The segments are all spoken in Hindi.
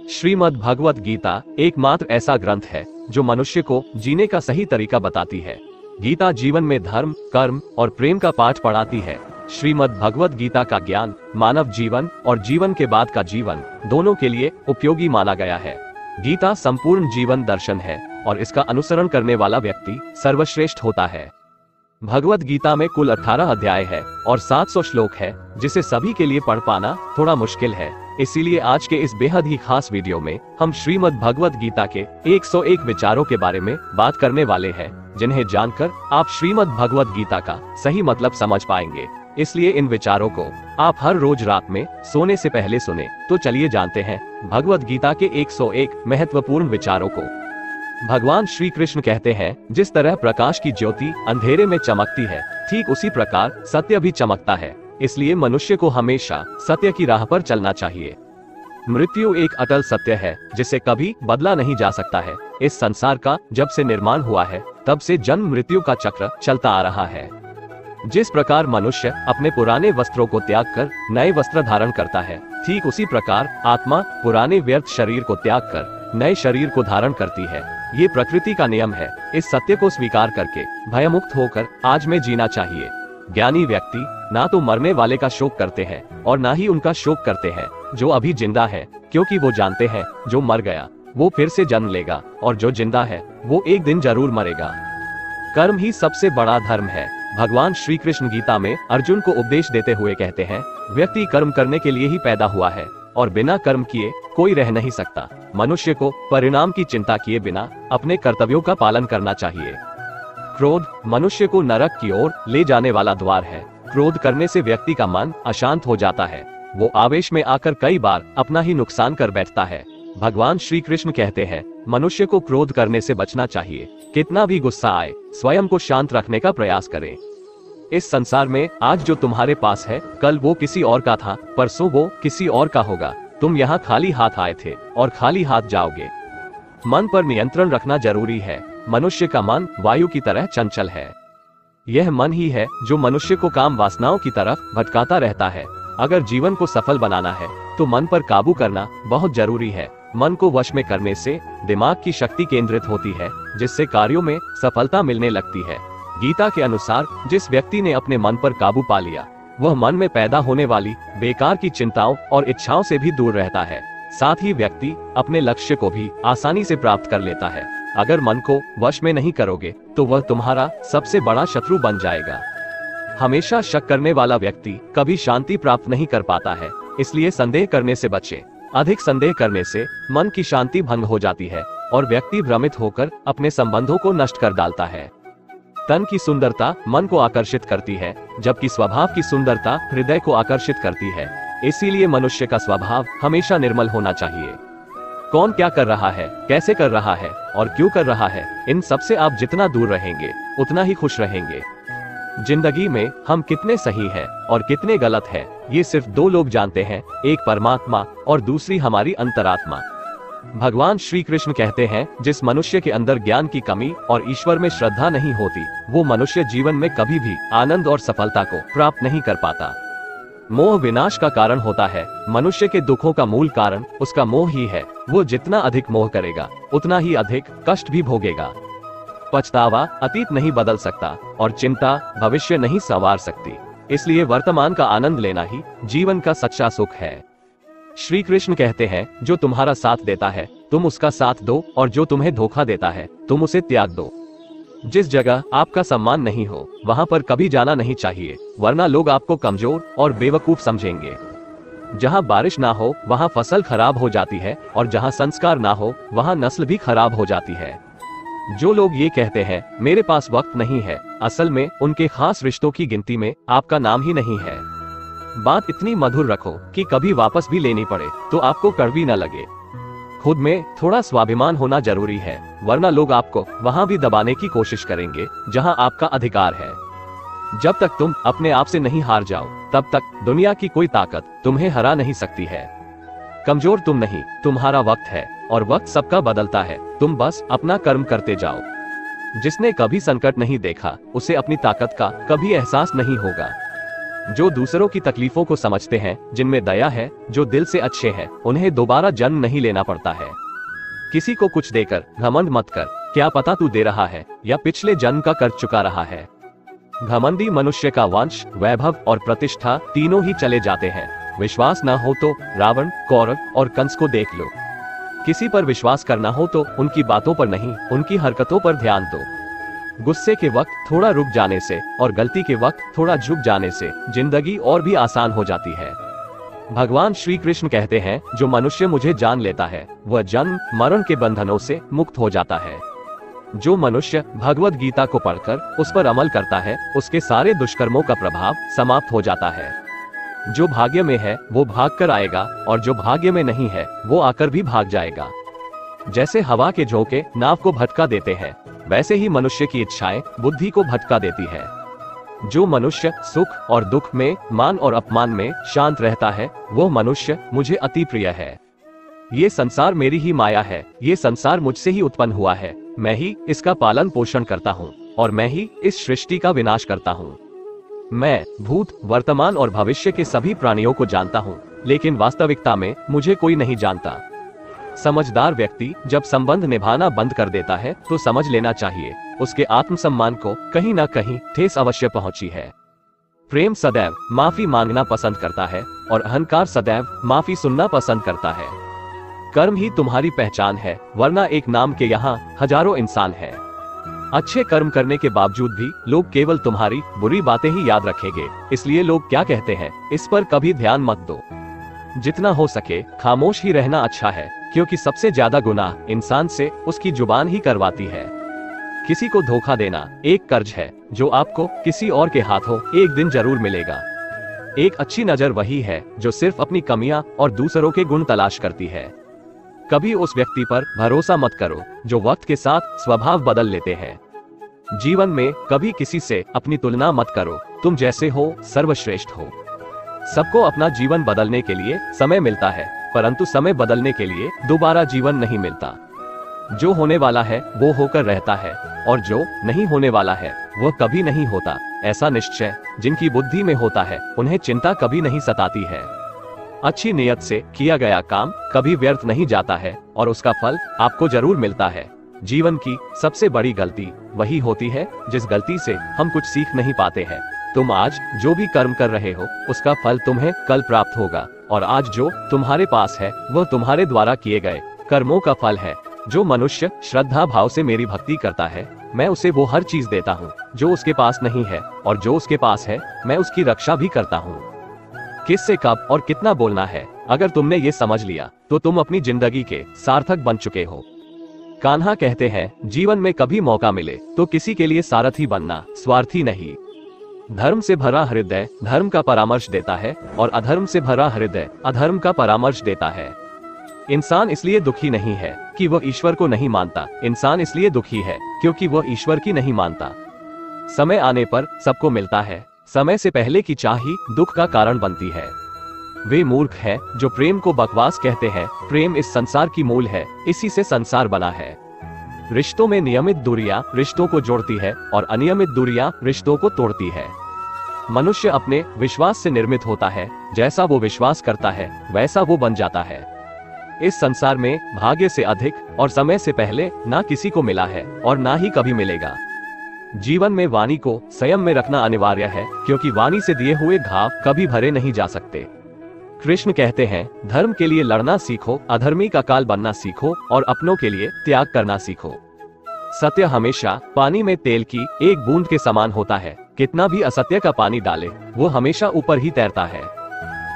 श्रीमद् भगवत गीता एकमात्र ऐसा ग्रंथ है जो मनुष्य को जीने का सही तरीका बताती है। गीता जीवन में धर्म, कर्म और प्रेम का पाठ पढ़ाती है। श्रीमद् भगवत गीता का ज्ञान मानव जीवन और जीवन के बाद का जीवन दोनों के लिए उपयोगी माना गया है। गीता संपूर्ण जीवन दर्शन है और इसका अनुसरण करने वाला व्यक्ति सर्वश्रेष्ठ होता है। भगवत गीता में कुल 18 अध्याय है और 700 श्लोक है, जिसे सभी के लिए पढ़ पाना थोड़ा मुश्किल है। इसीलिए आज के इस बेहद ही खास वीडियो में हम श्रीमद् भगवत गीता के 101 विचारों के बारे में बात करने वाले हैं, जिन्हें जानकर आप श्रीमद् भगवत गीता का सही मतलब समझ पाएंगे। इसलिए इन विचारों को आप हर रोज रात में सोने से पहले सुने। तो चलिए जानते हैं भगवत गीता के 101 महत्वपूर्ण विचारों को। भगवान श्री कृष्ण कहते हैं, जिस तरह प्रकाश की ज्योति अंधेरे में चमकती है, ठीक उसी प्रकार सत्य भी चमकता है। इसलिए मनुष्य को हमेशा सत्य की राह पर चलना चाहिए। मृत्यु एक अटल सत्य है जिसे कभी बदला नहीं जा सकता है। इस संसार का जब से निर्माण हुआ है तब से जन्म मृत्यु का चक्र चलता आ रहा है। जिस प्रकार मनुष्य अपने पुराने वस्त्रों को त्याग कर नए वस्त्र धारण करता है, ठीक उसी प्रकार आत्मा पुराने व्यर्थ शरीर को त्याग कर नए शरीर को धारण करती है। ये प्रकृति का नियम है। इस सत्य को स्वीकार करके भयमुक्त होकर आज में जीना चाहिए। ज्ञानी व्यक्ति ना तो मरने वाले का शोक करते हैं और ना ही उनका शोक करते हैं जो अभी जिंदा है, क्योंकि वो जानते हैं जो मर गया वो फिर से जन्म लेगा और जो जिंदा है वो एक दिन जरूर मरेगा। कर्म ही सबसे बड़ा धर्म है। भगवान श्री कृष्ण गीता में अर्जुन को उपदेश देते हुए कहते हैं, व्यक्ति कर्म करने के लिए ही पैदा हुआ है और बिना कर्म किए कोई रह नहीं सकता। मनुष्य को परिणाम की चिंता किए बिना अपने कर्तव्यों का पालन करना चाहिए। क्रोध मनुष्य को नरक की ओर ले जाने वाला द्वार है। क्रोध करने से व्यक्ति का मन अशांत हो जाता है। वो आवेश में आकर कई बार अपना ही नुकसान कर बैठता है। भगवान श्री कृष्ण कहते हैं, मनुष्य को क्रोध करने से बचना चाहिए। कितना भी गुस्सा आए, स्वयं को शांत रखने का प्रयास करें। इस संसार में आज जो तुम्हारे पास है, कल वो किसी और का था, परसों वो किसी और का होगा। तुम यहाँ खाली हाथ आए थे और खाली हाथ जाओगे। मन पर नियंत्रण रखना जरूरी है। मनुष्य का मन वायु की तरह चंचल है। यह मन ही है जो मनुष्य को काम वासनाओं की तरफ भटकाता रहता है। अगर जीवन को सफल बनाना है तो मन पर काबू करना बहुत जरूरी है। मन को वश में करने से दिमाग की शक्ति केंद्रित होती है, जिससे कार्यों में सफलता मिलने लगती है। गीता के अनुसार जिस व्यक्ति ने अपने मन पर काबू पा लिया, वह मन में पैदा होने वाली बेकार की चिंताओं और इच्छाओं से भी दूर रहता है। साथ ही व्यक्ति अपने लक्ष्य को भी आसानी से प्राप्त कर लेता है। अगर मन को वश में नहीं करोगे तो वह तुम्हारा सबसे बड़ा शत्रु बन जाएगा। हमेशा शक करने वाला व्यक्ति कभी शांति प्राप्त नहीं कर पाता है। इसलिए संदेह करने से बचें। अधिक संदेह करने से मन की शांति भंग हो जाती है और व्यक्ति भ्रमित होकर अपने संबंधों को नष्ट कर डालता है। तन की सुंदरता मन को आकर्षित करती है, जबकि स्वभाव की सुंदरता हृदय को आकर्षित करती है। इसीलिए मनुष्य का स्वभाव हमेशा निर्मल होना चाहिए। कौन क्या कर रहा है, कैसे कर रहा है और क्यों कर रहा है, इन सब से आप जितना दूर रहेंगे उतना ही खुश रहेंगे। जिंदगी में हम कितने सही हैं और कितने गलत हैं, ये सिर्फ दो लोग जानते हैं, एक परमात्मा और दूसरी हमारी अंतरात्मा। भगवान श्री कृष्ण कहते हैं, जिस मनुष्य के अंदर ज्ञान की कमी और ईश्वर में श्रद्धा नहीं होती, वो मनुष्य जीवन में कभी भी आनंद और सफलता को प्राप्त नहीं कर पाता। मोह विनाश का कारण होता है। मनुष्य के दुखों का मूल कारण उसका मोह ही है। वो जितना अधिक मोह करेगा उतना ही अधिक कष्ट भी भोगेगा। पछतावा अतीत नहीं बदल सकता और चिंता भविष्य नहीं संवार सकती। इसलिए वर्तमान का आनंद लेना ही जीवन का सच्चा सुख है। श्री कृष्ण कहते हैं, जो तुम्हारा साथ देता है तुम उसका साथ दो और जो तुम्हें धोखा देता है तुम उसे त्याग दो। जिस जगह आपका सम्मान नहीं हो वहां पर कभी जाना नहीं चाहिए, वरना लोग आपको कमजोर और बेवकूफ समझेंगे। जहां बारिश ना हो वहां फसल खराब हो जाती है और जहां संस्कार ना हो वहां नस्ल भी खराब हो जाती है। जो लोग ये कहते हैं मेरे पास वक्त नहीं है, असल में उनके खास रिश्तों की गिनती में आपका नाम ही नहीं है। बात इतनी मधुर रखो कि कभी वापस भी लेनी पड़े तो आपको कड़वी न लगे। खुद में थोड़ा स्वाभिमान होना जरूरी है, वरना लोग आपको वहां भी दबाने की कोशिश करेंगे जहां आपका अधिकार है। जब तक तुम अपने आप से नहीं हार जाओ तब तक दुनिया की कोई ताकत तुम्हें हरा नहीं सकती है। कमजोर तुम नहीं, तुम्हारा वक्त है और वक्त सबका बदलता है। तुम बस अपना कर्म करते जाओ। जिसने कभी संकट नहीं देखा उसे अपनी ताकत का कभी एहसास नहीं होगा। जो दूसरों की तकलीफों को समझते हैं, जिनमें दया है, जो दिल से अच्छे हैं, उन्हें दोबारा जन्म नहीं लेना पड़ता है। किसी को कुछ देकर घमंड मत कर, क्या पता तू दे रहा है या पिछले जन्म का कर्ज चुका रहा है। घमंडी मनुष्य का वंश, वैभव और प्रतिष्ठा तीनों ही चले जाते हैं। विश्वास न हो तो रावण, कौरव और कंस को देख लो। किसी पर विश्वास करना हो तो उनकी बातों पर नहीं, उनकी हरकतों पर ध्यान दो। गुस्से के वक्त थोड़ा रुक जाने से और गलती के वक्त थोड़ा झुक जाने से जिंदगी और भी आसान हो जाती है। भगवान श्री कृष्ण कहते हैं, जो मनुष्य मुझे जान लेता है वह जन्म मरण के बंधनों से मुक्त हो जाता है। जो मनुष्य भगवद गीता को पढ़कर उस पर अमल करता है, उसके सारे दुष्कर्मों का प्रभाव समाप्त हो जाता है। जो भाग्य में है वो भाग कर आएगा और जो भाग्य में नहीं है वो आकर भी भाग जाएगा। जैसे हवा के झोंके नाव को भटका देते हैं, वैसे ही मनुष्य की इच्छाएं बुद्धि को भटका देती है। जो मनुष्य सुख और दुख में, मान और अपमान में शांत रहता है, वो मनुष्य मुझे अति प्रिय है। ये संसार मेरी ही माया है, ये संसार मुझसे ही उत्पन्न हुआ है, मैं ही इसका पालन पोषण करता हूँ और मैं ही इस सृष्टि का विनाश करता हूँ। मैं भूत, वर्तमान और भविष्य के सभी प्राणियों को जानता हूँ, लेकिन वास्तविकता में मुझे कोई नहीं जानता। समझदार व्यक्ति जब संबंध निभाना बंद कर देता है तो समझ लेना चाहिए उसके आत्मसम्मान को कहीं ना कहीं ठेस अवश्य पहुंची है। प्रेम सदैव माफी मांगना पसंद करता है और अहंकार सदैव माफी सुनना पसंद करता है। कर्म ही तुम्हारी पहचान है, वरना एक नाम के यहाँ हजारों इंसान हैं। अच्छे कर्म करने के बावजूद भी लोग केवल तुम्हारी बुरी बातें ही याद रखेंगे, इसलिए लोग क्या कहते हैं इस पर कभी ध्यान मत दो। जितना हो सके खामोश ही रहना अच्छा है, क्योंकि सबसे ज्यादा गुनाह इंसान से उसकी जुबान ही करवाती है। किसी को धोखा देना एक कर्ज है जो आपको किसी और के हाथों एक दिन जरूर मिलेगा। एक अच्छी नजर वही है जो सिर्फ अपनी कमियां और दूसरों के गुण तलाश करती है। कभी उस व्यक्ति पर भरोसा मत करो जो वक्त के साथ स्वभाव बदल लेते हैं। जीवन में कभी किसी से अपनी तुलना मत करो, तुम जैसे हो सर्वश्रेष्ठ हो। सबको अपना जीवन बदलने के लिए समय मिलता है, परंतु समय बदलने के लिए दोबारा जीवन नहीं मिलता। जो होने वाला है वो होकर रहता है और जो नहीं होने वाला है वह कभी नहीं होता। ऐसा निश्चय जिनकी बुद्धि में होता है उन्हें चिंता कभी नहीं सताती है। अच्छी नियत से किया गया काम कभी व्यर्थ नहीं जाता है और उसका फल आपको जरूर मिलता है। जीवन की सबसे बड़ी गलती वही होती है जिस गलती से हम कुछ सीख नहीं पाते हैं। तुम आज जो भी कर्म कर रहे हो उसका फल तुम्हें कल प्राप्त होगा और आज जो तुम्हारे पास है वह तुम्हारे द्वारा किए गए कर्मों का फल है। जो मनुष्य श्रद्धा भाव से मेरी भक्ति करता है, मैं उसे वो हर चीज देता हूँ जो उसके पास नहीं है, और जो उसके पास है मैं उसकी रक्षा भी करता हूँ। किससे कब और कितना बोलना है, अगर तुमने ये समझ लिया तो तुम अपनी जिंदगी के सार्थक बन चुके हो। कान्हा कहते हैं, जीवन में कभी मौका मिले तो किसी के लिए सारथी बनना, स्वार्थी नहीं। धर्म से भरा हृदय धर्म का परामर्श देता है और अधर्म से भरा हृदय अधर्म का परामर्श देता है। इंसान इसलिए दुखी नहीं है कि वह ईश्वर को नहीं मानता, इंसान इसलिए दुखी है क्योंकि वह ईश्वर की नहीं मानता। समय आने पर सबको मिलता है, समय से पहले की चाह ही दुख का कारण बनती है। वे मूर्ख हैं जो प्रेम को बकवास कहते हैं। प्रेम इस संसार की मूल है, इसी से संसार बना है। रिश्तों में नियमित दूरियां रिश्तों को जोड़ती है और अनियमित दूरियां रिश्तों को तोड़ती है। मनुष्य अपने विश्वास से निर्मित होता है, जैसा वो विश्वास करता है वैसा वो बन जाता है। इस संसार में भाग्य से अधिक और समय से पहले ना किसी को मिला है और ना ही कभी मिलेगा। जीवन में वाणी को संयम में रखना अनिवार्य है, क्योंकि वाणी से दिए हुए घाव कभी भरे नहीं जा सकते। कृष्ण कहते हैं, धर्म के लिए लड़ना सीखो, अधर्मी का काल बनना सीखो और अपनों के लिए त्याग करना सीखो। सत्य हमेशा पानी में तेल की एक बूंद के समान होता है। कितना भी असत्य का पानी डाले वो हमेशा ऊपर ही तैरता है।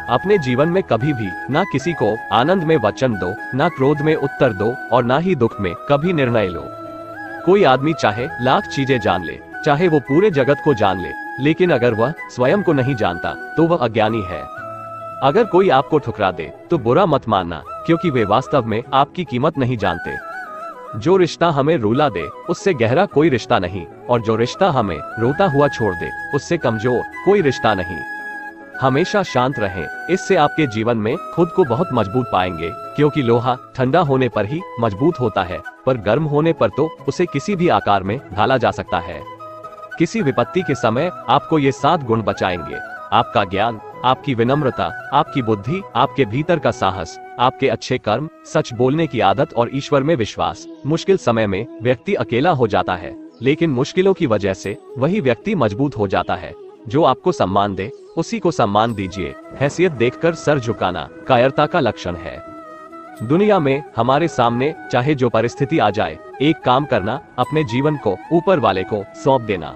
अपने जीवन में कभी भी ना किसी को आनंद में वचन दो, ना क्रोध में उत्तर दो और ना ही दुख में कभी निर्णय लो। कोई आदमी चाहे लाख चीजें जान ले, चाहे वो पूरे जगत को जान ले, लेकिन अगर वह स्वयं को नहीं जानता तो वह अज्ञानी है। अगर कोई आपको ठुकरा दे तो बुरा मत मानना, क्योंकि वे वास्तव में आपकी कीमत नहीं जानते। जो रिश्ता हमें रुला दे उससे गहरा कोई रिश्ता नहीं, और जो रिश्ता हमें रोता हुआ छोड़ दे उससे कमजोर कोई रिश्ता नहीं। हमेशा शांत रहें, इससे आपके जीवन में खुद को बहुत मजबूत पाएंगे, क्योंकि लोहा ठंडा होने पर ही मजबूत होता है, पर गर्म होने पर तो उसे किसी भी आकार में ढाला जा सकता है। किसी विपत्ति के समय आपको ये 7 गुण बचाएंगे। आपका ज्ञान, आपकी विनम्रता, आपकी बुद्धि, आपके भीतर का साहस, आपके अच्छे कर्म, सच बोलने की आदत और ईश्वर में विश्वास। मुश्किल समय में व्यक्ति अकेला हो जाता है, लेकिन मुश्किलों की वजह से वही व्यक्ति मजबूत हो जाता है। जो आपको सम्मान दे उसी को सम्मान दीजिए। हैसियत देखकर सर झुकाना कायरता का लक्षण है। दुनिया में हमारे सामने चाहे जो परिस्थिति आ जाए, एक काम करना, अपने जीवन को ऊपर वाले को सौंप देना।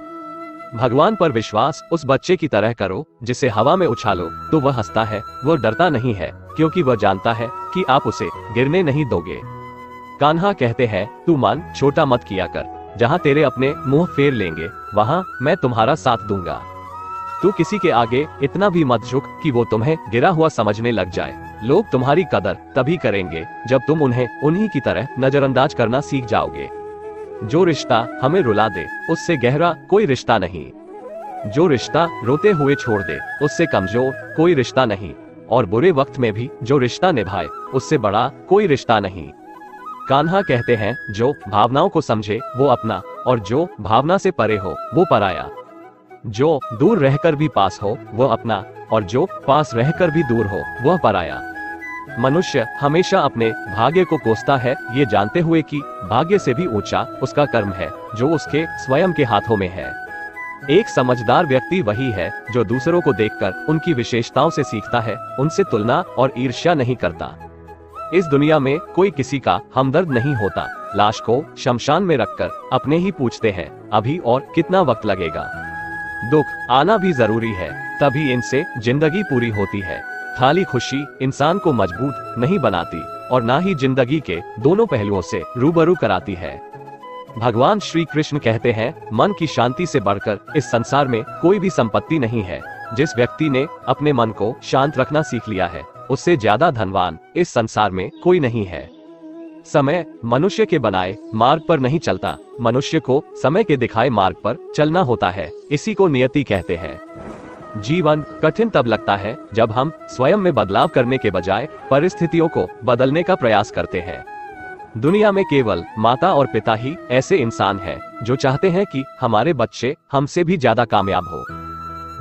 भगवान पर विश्वास उस बच्चे की तरह करो जिसे हवा में उछालो तो वह हंसता है, वह डरता नहीं है, क्योंकि वह जानता है कि आप उसे गिरने नहीं दोगे। कान्हा कहते हैं, तू मन छोटा मत किया कर, जहाँ तेरे अपने मुंह फेर लेंगे वहाँ मैं तुम्हारा साथ दूंगा। तू किसी के आगे इतना भी मत झुक कि वो तुम्हें गिरा हुआ समझने लग जाए। लोग तुम्हारी कदर तभी करेंगे जब तुम उन्हें उन्हीं की तरह नजरअंदाज करना सीख जाओगे। जो रिश्ता हमें रुला दे उससे गहरा कोई रिश्ता नहीं। जो रिश्ता रोते हुए छोड़ दे उससे कमजोर कोई रिश्ता नहीं। और बुरे वक्त में भी जो रिश्ता निभाए उससे बड़ा कोई रिश्ता नहीं। कान्हा कहते हैं, जो भावनाओं को समझे वो अपना, और जो भावना से परे हो वो पराया। जो दूर रहकर भी पास हो वो अपना, और जो पास रहकर भी दूर हो वह पराया। मनुष्य हमेशा अपने भाग्य को कोसता है, ये जानते हुए कि भाग्य से भी ऊंचा उसका कर्म है जो उसके स्वयं के हाथों में है। एक समझदार व्यक्ति वही है जो दूसरों को देखकर उनकी विशेषताओं से सीखता है, उनसे तुलना और ईर्ष्या नहीं करता। इस दुनिया में कोई किसी का हमदर्द नहीं होता। लाश को शमशान में रखकर अपने ही पूछते हैं, अभी और कितना वक्त लगेगा। दुख आना भी जरूरी है, तभी इनसे जिंदगी पूरी होती है। खाली खुशी इंसान को मजबूत नहीं बनाती और ना ही जिंदगी के दोनों पहलुओं से रूबरू कराती है। भगवान श्री कृष्ण कहते हैं, मन की शांति से बढ़कर इस संसार में कोई भी संपत्ति नहीं है। जिस व्यक्ति ने अपने मन को शांत रखना सीख लिया है उससे ज्यादा धनवान इस संसार में कोई नहीं है। समय मनुष्य के बनाए मार्ग पर नहीं चलता, मनुष्य को समय के दिखाए मार्ग पर चलना होता है। इसी को नियति कहते हैं। जीवन कठिन तब लगता है जब हम स्वयं में बदलाव करने के बजाय परिस्थितियों को बदलने का प्रयास करते हैं। दुनिया में केवल माता और पिता ही ऐसे इंसान हैं जो चाहते हैं कि हमारे बच्चे हमसे भी ज्यादा कामयाब हो।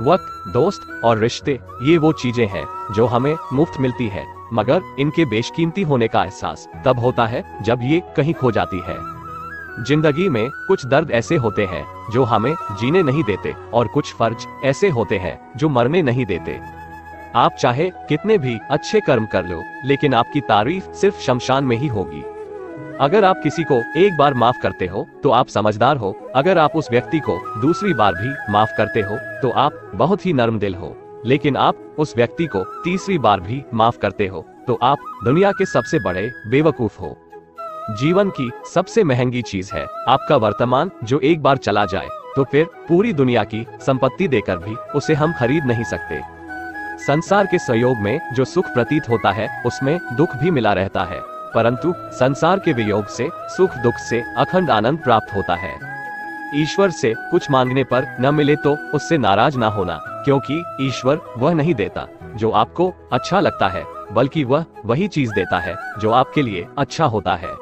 वक्त, दोस्त और रिश्ते ये वो चीजें हैं जो हमें मुफ्त मिलती है, मगर इनके बेशकीमती होने का एहसास तब होता है जब ये कहीं खो जाती है। जिंदगी में कुछ दर्द ऐसे होते हैं जो हमें जीने नहीं देते और कुछ फर्ज ऐसे होते हैं जो मरने नहीं देते। आप चाहे कितने भी अच्छे कर्म कर लो, लेकिन आपकी तारीफ सिर्फ शमशान में ही होगी। अगर आप किसी को एक बार माफ करते हो तो आप समझदार हो। अगर आप उस व्यक्ति को दूसरी बार भी माफ करते हो तो आप बहुत ही नर्म दिल हो। लेकिन आप उस व्यक्ति को तीसरी बार भी माफ करते हो तो आप दुनिया के सबसे बड़े बेवकूफ हो। जीवन की सबसे महंगी चीज है आपका वर्तमान, जो एक बार चला जाए तो फिर पूरी दुनिया की संपत्ति देकर भी उसे हम खरीद नहीं सकते। संसार के सहयोग में जो सुख प्रतीत होता है उसमें दुख भी मिला रहता है, परंतु संसार के वियोग से सुख दुख से अखंड आनंद प्राप्त होता है। ईश्वर से कुछ मांगने पर न मिले तो उससे नाराज ना होना, क्योंकि ईश्वर वह नहीं देता जो आपको अच्छा लगता है, बल्कि वह वही चीज देता है जो आपके लिए अच्छा होता है।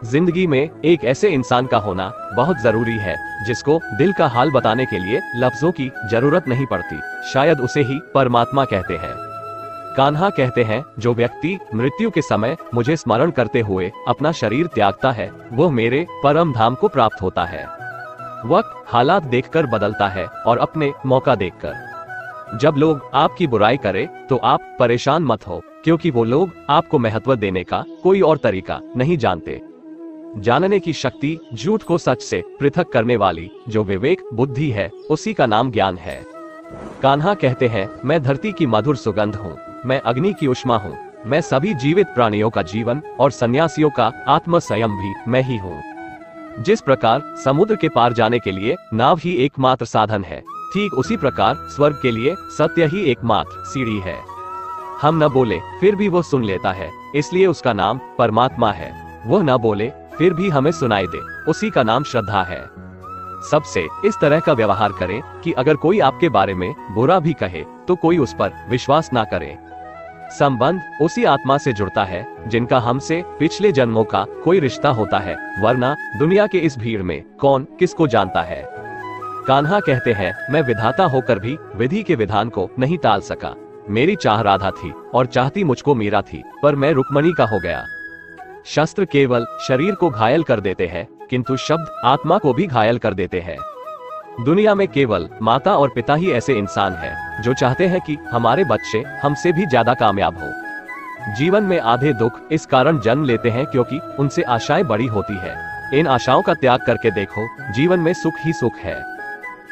जिंदगी में एक ऐसे इंसान का होना बहुत जरूरी है जिसको दिल का हाल बताने के लिए लफ्जों की जरूरत नहीं पड़ती। शायद उसे ही परमात्मा कहते हैं। कान्हा कहते हैं, जो व्यक्ति मृत्यु के समय मुझे स्मरण करते हुए अपना शरीर त्यागता है वो मेरे परम धाम को प्राप्त होता है। वक्त हालात देखकर बदलता है और अपने मौका देखकर। जब लोग आपकी बुराई करें तो आप परेशान मत हो, क्योंकि वो लोग आपको महत्व देने का कोई और तरीका नहीं जानते। जानने की शक्ति झूठ को सच से पृथक करने वाली जो विवेक बुद्धि है उसी का नाम ज्ञान है। कान्हा कहते हैं, मैं धरती की मधुर सुगंध हूँ, मैं अग्नि की उष्मा हूँ, मैं सभी जीवित प्राणियों का जीवन और सन्यासियों का आत्म संयम भी मैं ही हूँ। जिस प्रकार समुद्र के पार जाने के लिए नाव ही एकमात्र साधन है, ठीक उसी प्रकार स्वर्ग के लिए सत्य ही एकमात्र सीढ़ी है। हम न बोले फिर भी वो सुन लेता है, इसलिए उसका नाम परमात्मा है। वह न बोले फिर भी हमें सुनाई दे, उसी का नाम श्रद्धा है। सबसे इस तरह का व्यवहार करें कि अगर कोई आपके बारे में बुरा भी कहे तो कोई उस पर विश्वास ना करे। संबंध उसी आत्मा से जुड़ता है जिनका हमसे पिछले जन्मों का कोई रिश्ता होता है, वरना दुनिया के इस भीड़ में कौन किसको जानता है। कान्हा कहते हैं, मैं विधाता होकर भी विधि के विधान को नहीं टाल सका। मेरी चाह राधा थी और चाहती मुझको मीरा थी, पर मैं रुक्मणी का हो गया। शस्त्र केवल शरीर को घायल कर देते हैं, किंतु शब्द आत्मा को भी घायल कर देते हैं। दुनिया में केवल माता और पिता ही ऐसे इंसान हैं जो चाहते हैं कि हमारे बच्चे हमसे भी ज्यादा कामयाब हो। जीवन में आधे दुख इस कारण जन्म लेते हैं क्योंकि उनसे आशाएं बड़ी होती है। इन आशाओं का त्याग करके देखो, जीवन में सुख ही सुख है।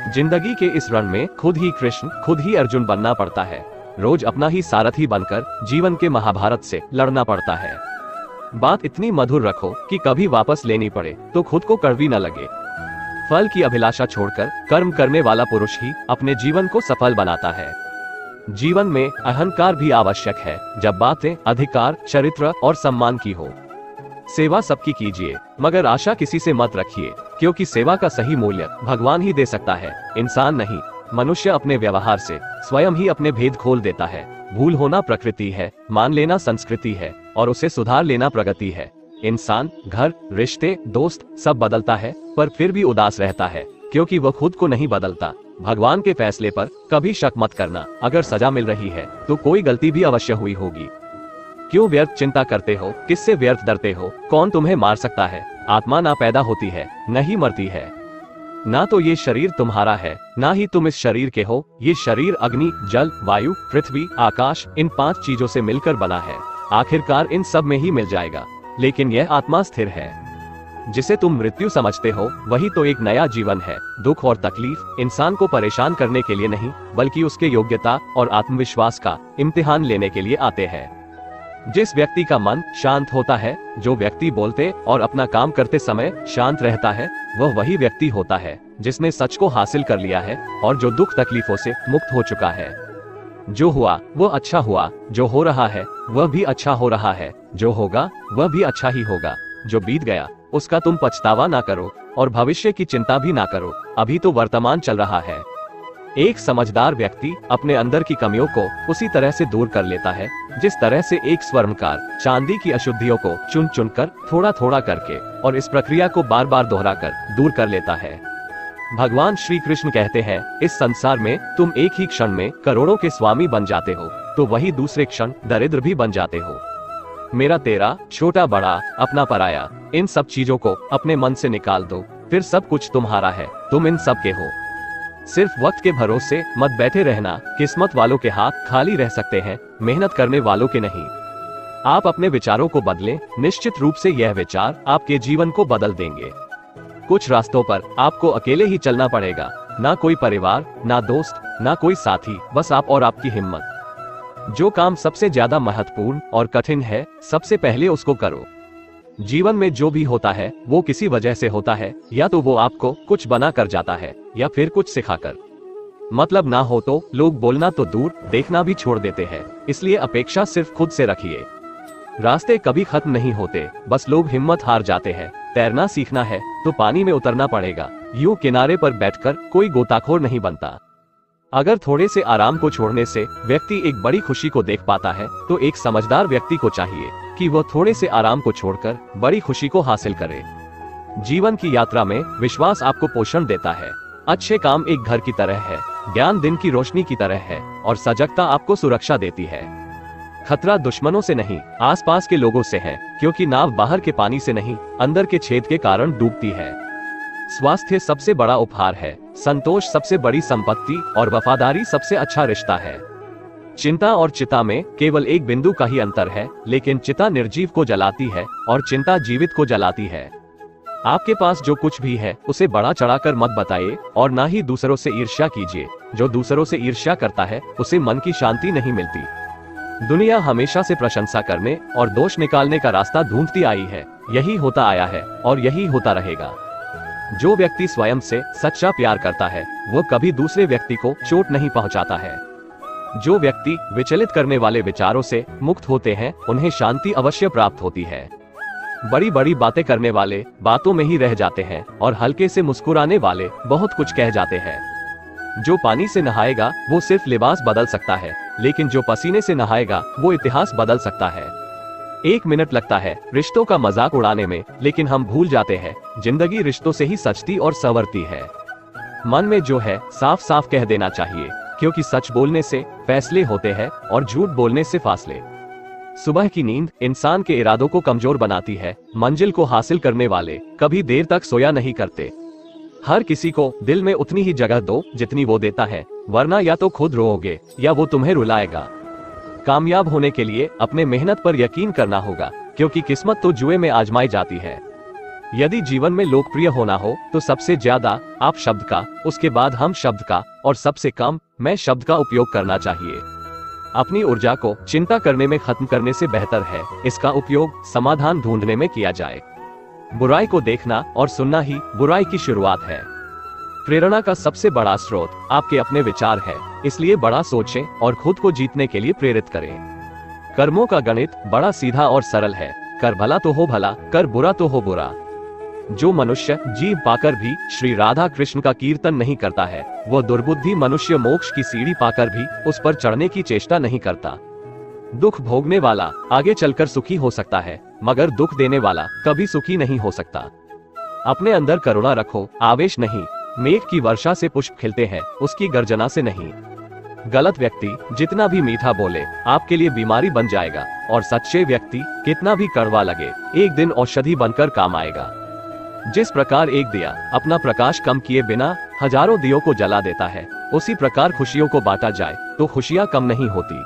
जिंदगी के इस रण में खुद ही कृष्ण, खुद ही अर्जुन बनना पड़ता है। रोज अपना ही सारथी बनकर जीवन के महाभारत से लड़ना पड़ता है। बात इतनी मधुर रखो कि कभी वापस लेनी पड़े तो खुद को कड़वी न लगे। फल की अभिलाषा छोड़कर कर्म करने वाला पुरुष ही अपने जीवन को सफल बनाता है। जीवन में अहंकार भी आवश्यक है जब बातें अधिकार, चरित्र और सम्मान की हो। सेवा सबकी कीजिए, मगर आशा किसी से मत रखिए, क्योंकि सेवा का सही मूल्य भगवान ही दे सकता है, इंसान नहीं। मनुष्य अपने व्यवहार से स्वयं ही अपने भेद खोल देता है। भूल होना प्रकृति है, मान लेना संस्कृति है और उसे सुधार लेना प्रगति है। इंसान, घर, रिश्ते, दोस्त सब बदलता है, पर फिर भी उदास रहता है क्योंकि वह खुद को नहीं बदलता। भगवान के फैसले पर कभी शक मत करना। अगर सजा मिल रही है तो कोई गलती भी अवश्य हुई होगी। क्यों व्यर्थ चिंता करते हो? किससे व्यर्थ डरते हो? कौन तुम्हें मार सकता है? आत्मा ना पैदा होती है, न ही मरती है। ना तो ये शरीर तुम्हारा है, ना ही तुम इस शरीर के हो। ये शरीर अग्नि, जल, वायु, पृथ्वी, आकाश, इन 5 चीजों से मिलकर बना है। आखिरकार इन सब में ही मिल जाएगा, लेकिन यह आत्मा स्थिर है। जिसे तुम मृत्यु समझते हो वही तो एक नया जीवन है। दुख और तकलीफ इंसान को परेशान करने के लिए नहीं, बल्कि उसके योग्यता और आत्मविश्वास का इम्तिहान लेने के लिए आते हैं। जिस व्यक्ति का मन शांत होता है, जो व्यक्ति बोलते और अपना काम करते समय शांत रहता है, वह वही व्यक्ति होता है जिसने सच को हासिल कर लिया है और जो दुख तकलीफों से मुक्त हो चुका है। जो हुआ वो अच्छा हुआ, जो हो रहा है वह भी अच्छा हो रहा है, जो होगा वह भी अच्छा ही होगा। जो बीत गया उसका तुम पछतावा ना करो और भविष्य की चिंता भी ना करो, अभी तो वर्तमान चल रहा है। एक समझदार व्यक्ति अपने अंदर की कमियों को उसी तरह से दूर कर लेता है जिस तरह से एक स्वर्णकार चांदी की अशुद्धियों को चुन चुन कर थोड़ा थोड़ा करके और इस प्रक्रिया को बार बार दोहराकर दूर कर लेता है। भगवान श्री कृष्ण कहते हैं, इस संसार में तुम एक ही क्षण में करोड़ों के स्वामी बन जाते हो, तो वही दूसरे क्षण दरिद्र भी बन जाते हो। मेरा तेरा, छोटा बड़ा, अपना पराया, इन सब चीजों को अपने मन से निकाल दो, फिर सब कुछ तुम्हारा है, तुम इन सब के हो। सिर्फ वक्त के भरोसे मत बैठे रहना। किस्मत वालों के हाथ खाली रह सकते हैं, मेहनत करने वालों के नहीं। आप अपने विचारों को बदलें, निश्चित रूप से यह विचार आपके जीवन को बदल देंगे। कुछ रास्तों पर आपको अकेले ही चलना पड़ेगा, ना कोई परिवार, ना दोस्त, ना कोई साथी, बस आप और आपकी हिम्मत। जो काम सबसे ज्यादा महत्वपूर्ण और कठिन है, सबसे पहले उसको करो। जीवन में जो भी होता है वो किसी वजह से होता है, या तो वो आपको कुछ बना कर जाता है या फिर कुछ सिखाकर। मतलब ना हो तो लोग बोलना तो दूर, देखना भी छोड़ देते हैं। इसलिए अपेक्षा सिर्फ खुद से रखिए। रास्ते कभी खत्म नहीं होते, बस लोग हिम्मत हार जाते हैं। तैरना सीखना है तो पानी में उतरना पड़ेगा, यूं किनारे पर बैठकर कोई गोताखोर नहीं बनता। अगर थोड़े से आराम को छोड़ने से व्यक्ति एक बड़ी खुशी को देख पाता है, तो एक समझदार व्यक्ति को चाहिए कि वह थोड़े से आराम को छोड़कर बड़ी खुशी को हासिल करे। जीवन की यात्रा में विश्वास आपको पोषण देता है। अच्छे काम एक घर की तरह है, ज्ञान दिन की रोशनी की तरह है और सजगता आपको सुरक्षा देती है। खतरा दुश्मनों से नहीं, आसपास के लोगों से है, क्योंकि नाव बाहर के पानी से नहीं, अंदर के छेद के कारण डूबती है। स्वास्थ्य सबसे बड़ा उपहार है, संतोष सबसे बड़ी संपत्ति और वफादारी सबसे अच्छा रिश्ता है। चिंता और चिता में केवल एक बिंदु का ही अंतर है, लेकिन चिता निर्जीव को जलाती है और चिंता जीवित को जलाती है। आपके पास जो कुछ भी है उसे बढ़ा चढ़ाकर मत बताइए और ना ही दूसरों से ईर्ष्या कीजिए। जो दूसरों से ईर्ष्या करता है उसे मन की शांति नहीं मिलती। दुनिया हमेशा से प्रशंसा करने और दोष निकालने का रास्ता ढूंढती आई है। यही होता आया है और यही होता रहेगा। जो व्यक्ति स्वयं से सच्चा प्यार करता है वह कभी दूसरे व्यक्ति को चोट नहीं पहुंचाता है। जो व्यक्ति विचलित करने वाले विचारों से मुक्त होते हैं उन्हें शांति अवश्य प्राप्त होती है। बड़ी बड़ी बातें करने वाले बातों में ही रह जाते हैं और हल्के से मुस्कुराने वाले बहुत कुछ कह जाते हैं। जो पानी से नहाएगा वो सिर्फ लिबास बदल सकता है, लेकिन जो पसीने से नहाएगा वो इतिहास बदल सकता है। 1 मिनट लगता है रिश्तों का मजाक उड़ाने में, लेकिन हम भूल जाते हैं जिंदगी रिश्तों से ही सजती और संवरती है। मन में जो है साफ साफ कह देना चाहिए, क्योंकि सच बोलने से फैसले होते हैं और झूठ बोलने से फासले। सुबह की नींद इंसान के इरादों को कमजोर बनाती है। मंजिल को हासिल करने वाले कभी देर तक सोया नहीं करते। हर किसी को दिल में उतनी ही जगह दो जितनी वो देता है, वरना या तो खुद रोओगे या वो तुम्हें रुलाएगा। कामयाब होने के लिए अपने मेहनत पर यकीन करना होगा, क्योंकि किस्मत तो जुए में आजमाई जाती है। यदि जीवन में लोकप्रिय होना हो तो सबसे ज्यादा आप शब्द का, उसके बाद हम शब्द का और सबसे कम मैं शब्द का उपयोग करना चाहिए। अपनी ऊर्जा को चिंता करने में खत्म करने से बेहतर है इसका उपयोग समाधान ढूंढने में किया जाए। बुराई को देखना और सुनना ही बुराई की शुरुआत है। प्रेरणा का सबसे बड़ा स्रोत आपके अपने विचार है, इसलिए बड़ा सोचें और खुद को जीतने के लिए प्रेरित करें। कर्मों का गणित बड़ा सीधा और सरल है, कर भला तो हो भला, कर बुरा तो हो बुरा। जो मनुष्य जीव पाकर भी श्री राधा कृष्ण का कीर्तन नहीं करता है, वह दुर्बुद्धि मनुष्य मोक्ष की सीढ़ी पाकर भी उस पर चढ़ने की चेष्टा नहीं करता। दुख भोगने वाला आगे चलकर सुखी हो सकता है, मगर दुख देने वाला कभी सुखी नहीं हो सकता। अपने अंदर करुणा रखो, आवेश नहीं। मेघ की वर्षा से पुष्प खिलते हैं, उसकी गर्जना से नहीं। गलत व्यक्ति जितना भी मीठा बोले आपके लिए बीमारी बन जाएगा, और सच्चे व्यक्ति कितना भी कड़वा लगे एक दिन औषधि बनकर काम आएगा। जिस प्रकार एक दिया अपना प्रकाश कम किए बिना हजारों दियों को जला देता है, उसी प्रकार खुशियों को बांटा जाए तो खुशियां कम नहीं होती।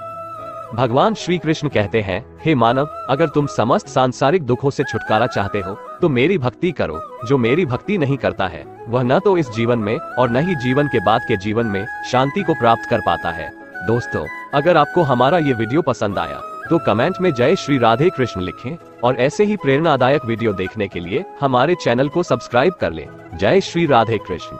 भगवान श्री कृष्ण कहते हैं, हे मानव, अगर तुम समस्त सांसारिक दुखों से छुटकारा चाहते हो तो मेरी भक्ति करो। जो मेरी भक्ति नहीं करता है वह न तो इस जीवन में और न ही जीवन के बाद के जीवन में शांति को प्राप्त कर पाता है। दोस्तों, अगर आपको हमारा ये वीडियो पसंद आया तो कमेंट में जय श्री राधे कृष्ण लिखें, और ऐसे ही प्रेरणादायक वीडियो देखने के लिए हमारे चैनल को सब्सक्राइब कर लें। जय श्री राधे कृष्ण।